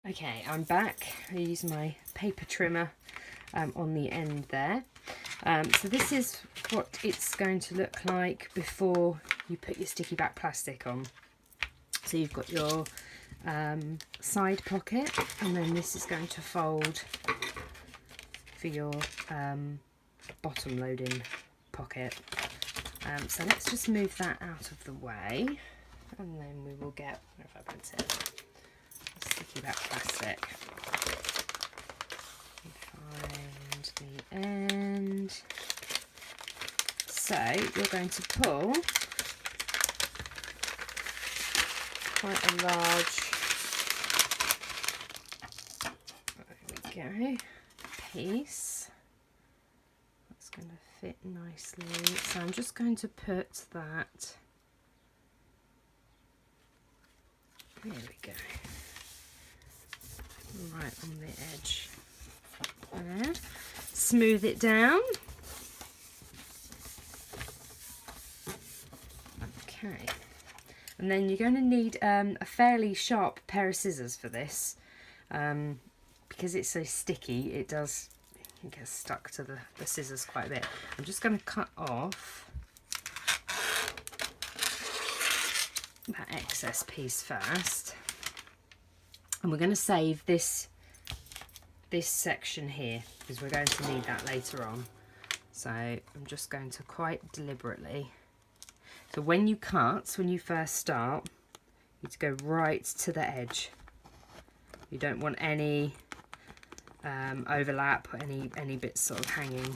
Okay, I'm back. I use my paper trimmer on the end there. So this is what it's going to look like before you put your sticky back plastic on. So you've got your side pocket, and then this is going to fold for your bottom loading pocket. So let's just move that out of the way, and then we will get, where have I put it? Sticky back plastic. Find the end. So you're going to pull quite a large, there we go, piece. That's going to fit nicely. So I'm just going to put that, there we go, right on the edge there. Smooth it down. Okay, and then you're going to need a fairly sharp pair of scissors for this, because it's so sticky it does get stuck to the scissors quite a bit. I'm just going to cut off that excess piece first, and we're going to save this section here because we're going to need that later on. So I'm just going to quite deliberately, so when you cut, when you first start, you need to go right to the edge. You don't want any overlap or any bits sort of hanging.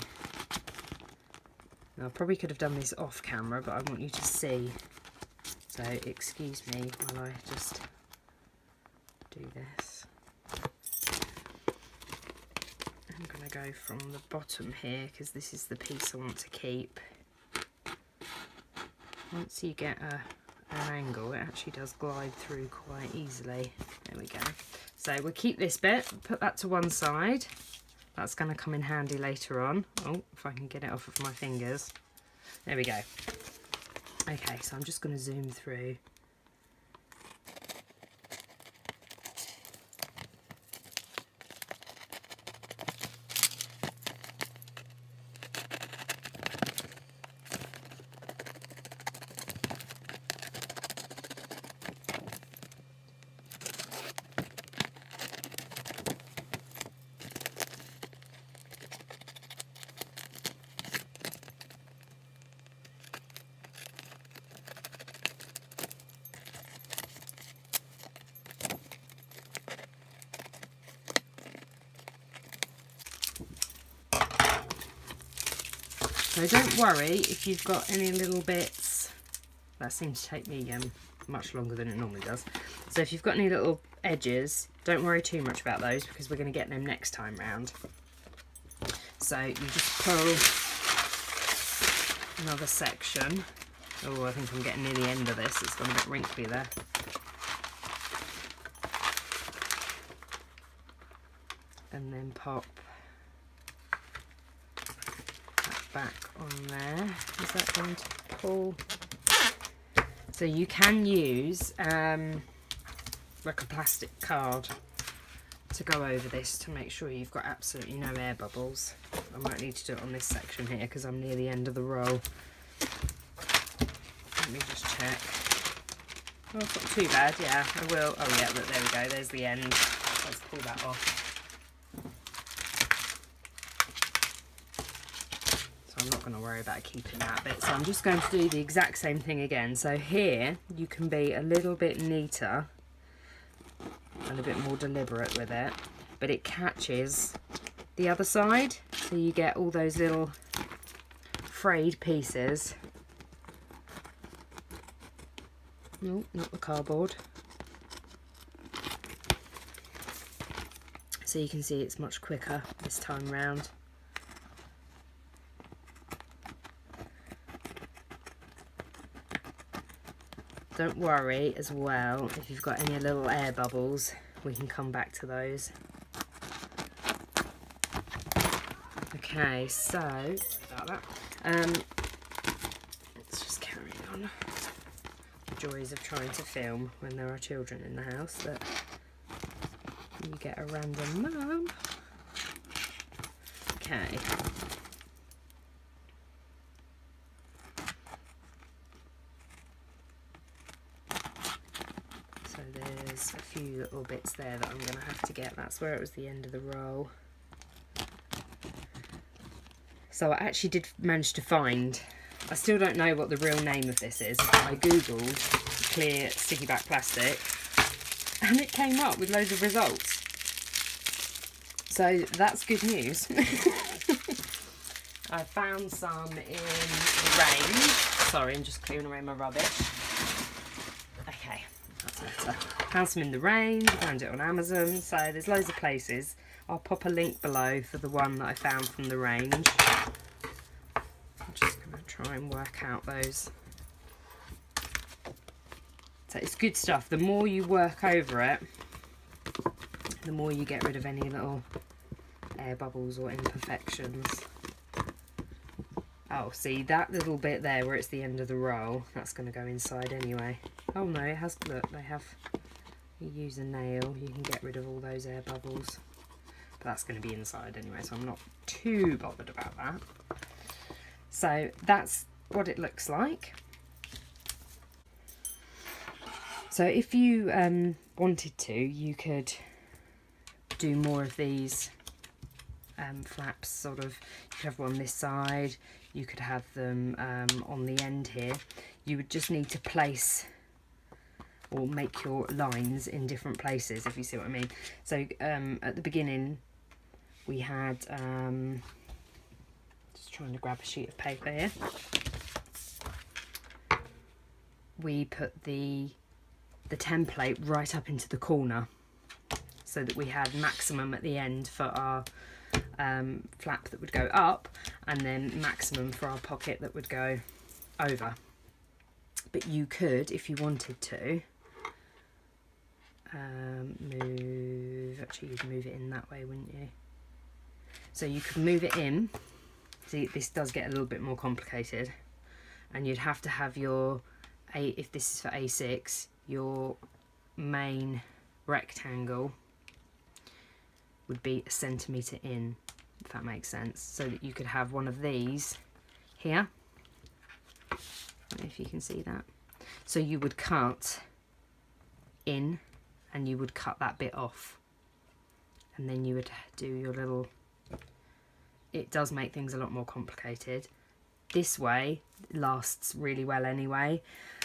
Now, I probably could have done this off camera, but I want you to see, so excuse me while I just do this. I'm going to go from the bottom here because this is the piece I want to keep. Once you get an angle, it actually does glide through quite easily. There we go. So we'll keep this bit, put that to one side. That's going to come in handy later on. Oh, if I can get it off of my fingers. There we go. Okay, so I'm just going to zoom through. So don't worry if you've got any little bits. That seems to take me much longer than it normally does. So if you've got any little edges, don't worry too much about those because we're going to get them next time round. So you just pull another section. Oh, I think I'm getting near the end of this. It's gone a bit wrinkly there. And then pop back on there. Is that going to pull? So you can use like a plastic card to go over this to make sure you've got absolutely no air bubbles. I might need to do it on this section here because I'm near the end of the roll. Let me just check. Oh, it's not too bad. Yeah, I will. Oh yeah, look, there we go. There's the end. Let's pull that off. I'm not going to worry about keeping that bit, so I'm just going to do the exact same thing again. So here you can be a little bit neater and a bit more deliberate with it, but it catches the other side, so you get all those little frayed pieces. No, not the cardboard. So you can see it's much quicker this time round. Don't worry as well if you've got any little air bubbles, we can come back to those. Okay, so about that. Let's just carry on. The joys of trying to film when there are children in the house that you get a random mum. Okay. So there's a few little bits there that I'm going to have to get. That's where it was the end of the roll. So I actually did manage to find, I still don't know what the real name of this is. I googled clear sticky back plastic and it came up with loads of results. So that's good news. I found some in the range. Sorry, I'm just clearing away my rubbish. Okay, that's better. Found some in the range, found it on Amazon. So there's loads of places. I'll pop a link below for the one that I found from the range. I'm just going to try and work out those. So it's good stuff. The more you work over it, the more you get rid of any little air bubbles or imperfections. Oh, see that little bit there where it's the end of the roll, that's going to go inside anyway. Oh no, it has, look, they have, you use a nail, you can get rid of all those air bubbles. But that's going to be inside anyway, so I'm not too bothered about that. So that's what it looks like. So if you wanted to, you could do more of these flaps, sort of. You could have one this side, you could have them on the end here. You would just need to place or make your lines in different places, if you see what I mean. So at the beginning we had, just trying to grab a sheet of paper here, we put the template right up into the corner so that we had maximum at the end for our flap that would go up, and then maximum for our pocket that would go over. But you could, if you wanted to, actually you'd move it in that way, wouldn't you? So you could move it in. See, this does get a little bit more complicated, and you'd have to have your, if this is for A6, your main rectangle would be 1 centimetre in, if that makes sense, so that you could have one of these here. I don't know if you can see that. So you would cut in and you would cut that bit off, and then you would do your little, it does make things a lot more complicated. This way it lasts really well anyway.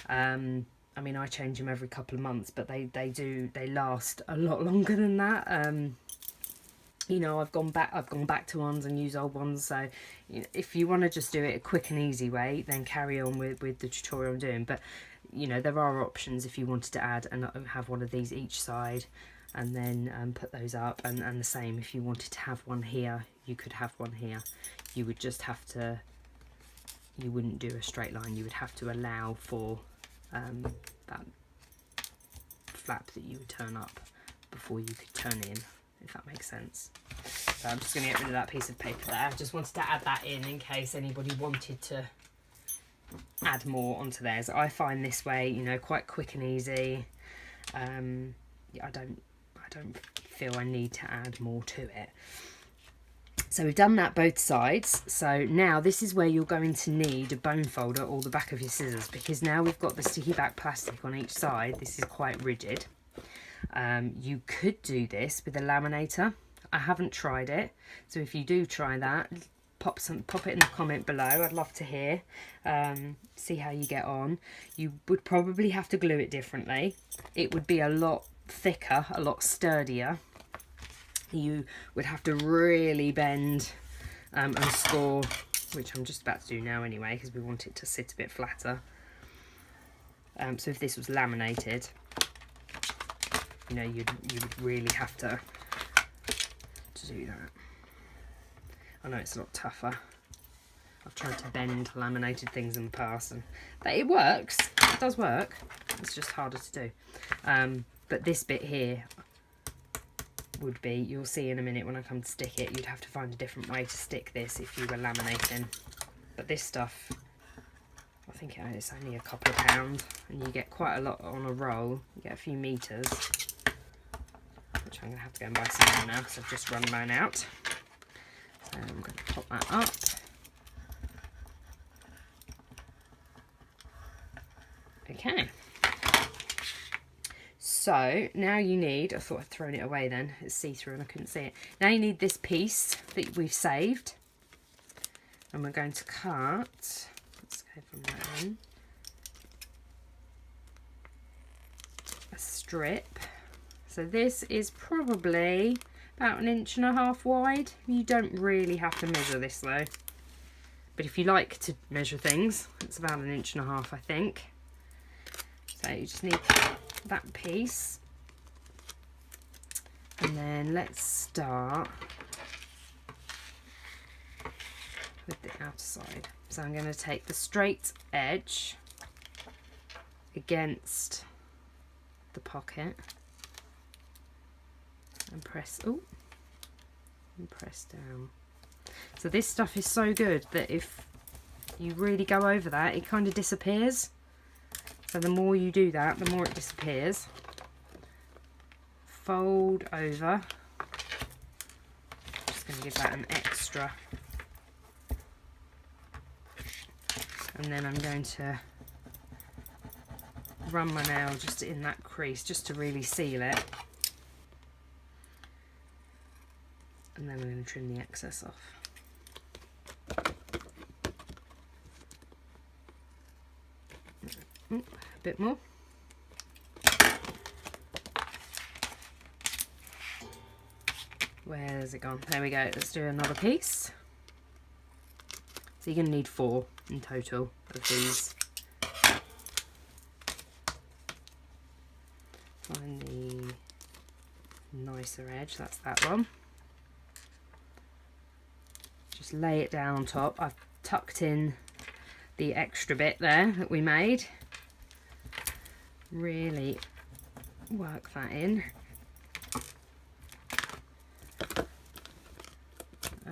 I mean, I change them every couple of months, but they last a lot longer than that. You know, I've gone back to ones and use old ones. So you know, if you want to just do it a quick and easy way, then carry on with the tutorial I'm doing. But you know, there are options if you wanted to add and have one of these each side, and then put those up. And the same if you wanted to have one here, you could have one here. You would just have to, you wouldn't do a straight line. You would have to allow for that flap that you would turn up before you could turn in, if that makes sense. So I'm just going to get rid of that piece of paper there. I just wanted to add that in case anybody wanted to add more onto theirs. I find this way, you know, quite quick and easy. I don't feel I need to add more to it. So we've done that both sides. So now this is where you're going to need a bone folder or the back of your scissors, because now we've got the sticky back plastic on each side. This is quite rigid. You could do this with a laminator. I haven't tried it, so if you do try that, pop it in the comment below. I'd love to hear, see how you get on. You would probably have to glue it differently. It would be a lot thicker, a lot sturdier. You would have to really bend and score, which I'm just about to do now anyway, because we want it to sit a bit flatter. So if this was laminated, you know, you would really have to do that. I know it's a lot tougher. I've tried to bend laminated things in the past, and it works. It does work. It's just harder to do. But this bit here would be, you'll see in a minute when I come to stick it, you'd have to find a different way to stick this if you were laminating. But this stuff, I think it's only a couple of pounds, and you get quite a lot on a roll. You get a few meters, which I'm going to have to go and buy some more now because I've just run mine out. So I'm going to pop that up. Okay. So now you need, I thought I'd thrown it away then, it's see-through and I couldn't see it. Now you need this piece that we've saved. And we're going to cut, let's go from that in, a strip. So this is probably about 1.5 inches wide. You don't really have to measure this though. But if you like to measure things, it's about 1.5 inches, I think. So you just need that piece. And then let's start with the outer side. So I'm going to take the straight edge against the pocket and press, and press down. So this stuff is so good that if you really go over that, it kind of disappears. So the more you do that, the more it disappears. Fold over. Just going to give that an extra. And then I'm going to run my nail just in that crease just to really seal it. And then we're going to trim the excess off. A bit more. Where's it gone? There we go. Let's do another piece. So you're going to need 4 in total of these. Find the nicer edge, that's that one. Just lay it down on top. I've tucked in the extra bit there that we made. Really work that in.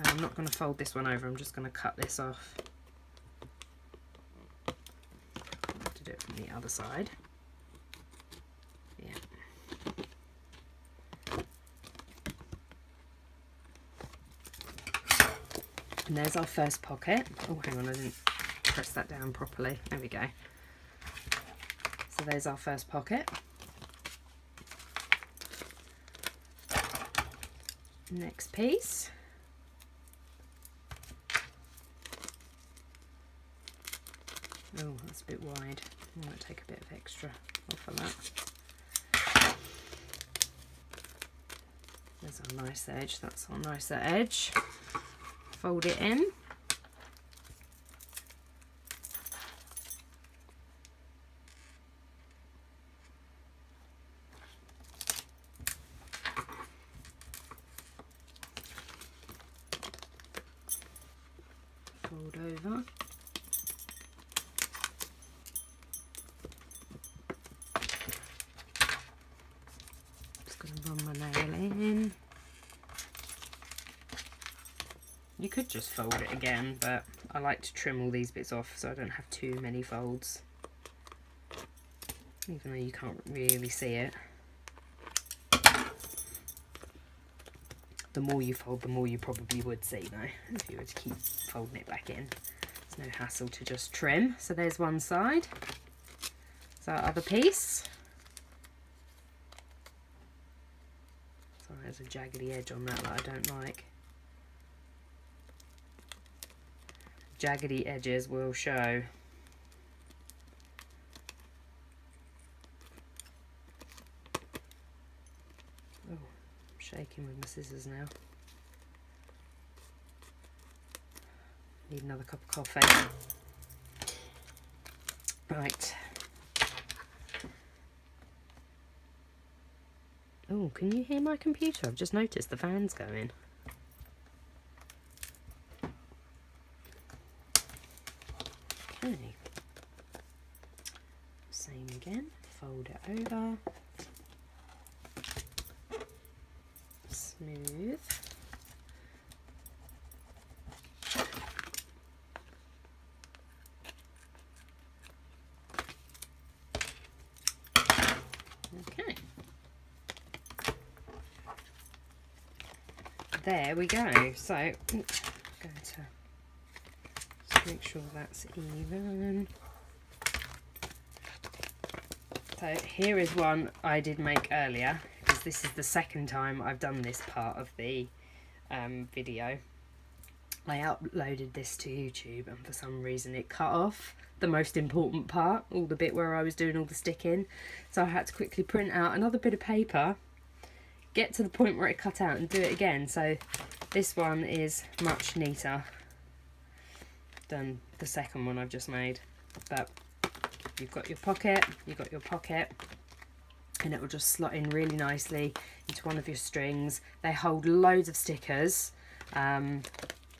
I'm not going to fold this one over, I'm just going to cut this off. I have to do it from the other side. Yeah. And there's our first pocket. Oh, hang on, I didn't press that down properly. There we go. So there's our first pocket. Next piece. Oh, that's a bit wide. I might take a bit of extra off of that. There's our nice edge. That's our nicer edge. Fold it in. Fold over. Just going to run my nail in. You could just fold it again, but I like to trim all these bits off so I don't have too many folds, even though you can't really see it. The more you fold, the more you probably would see though, if you were to keep folding it back in. There's no hassle to just trim. So there's one side. So our other piece. Sorry, there's a jaggedy edge on that I don't like. Jaggedy edges will show. Oh, I'm shaking with my scissors now. Need another cup of coffee. Right. Oh, can you hear my computer? I've just noticed the fan's going. Okay. Same again. Fold it over. Smooth. Okay. there we go. So I'm going to just make sure that's even. So here is one I did make earlier, because this is the second time I've done this part of the video. I uploaded this to YouTube and for some reason it cut off the most important part, all the bit where I was doing all the sticking. So I had to quickly print out another bit of paper, get to the point where it cut out and do it again. So this one is much neater than the second one I've just made. But you've got your pocket, and it will just slot in really nicely into one of your strings. They hold loads of stickers, and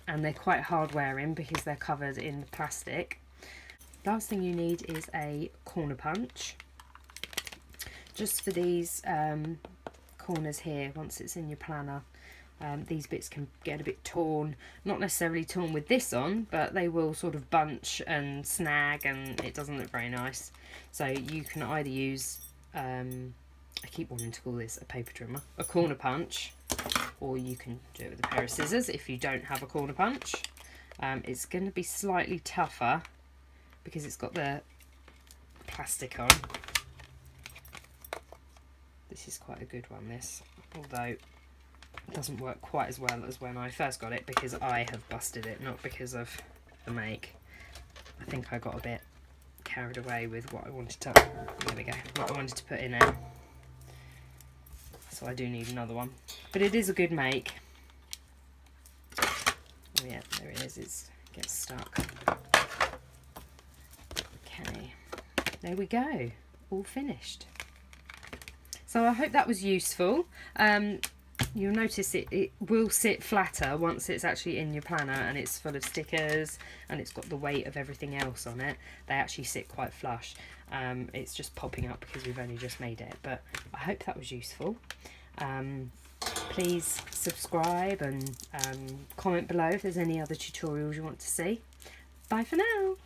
they're quite hard wearing because they're covered in plastic. Last thing you need is a corner punch, just for these corners here. Once it's in your planner, these bits can get a bit torn, not necessarily torn with this on, but they will sort of bunch and snag and it doesn't look very nice. So you can either use, I keep wanting to call this a paper trimmer, a corner punch, or you can do it with a pair of scissors if you don't have a corner punch. It's going to be slightly tougher because it's got the plastic on. This is quite a good one, this, although it doesn't work quite as well as when I first got it because I have busted it, not because of the make. I think I got a bit carried away with what I wanted to, there we go, what I wanted to put in there. So I do need another one, but it is a good make. Oh yeah, there it is, it gets stuck. Okay, there we go, all finished. So I hope that was useful. You'll notice it will sit flatter once it's actually in your planner and it's full of stickers and it's got the weight of everything else on it. They actually sit quite flush. It's just popping up because we've only just made it, but I hope that was useful. Please subscribe and comment below if there's any other tutorials you want to see. Bye for now.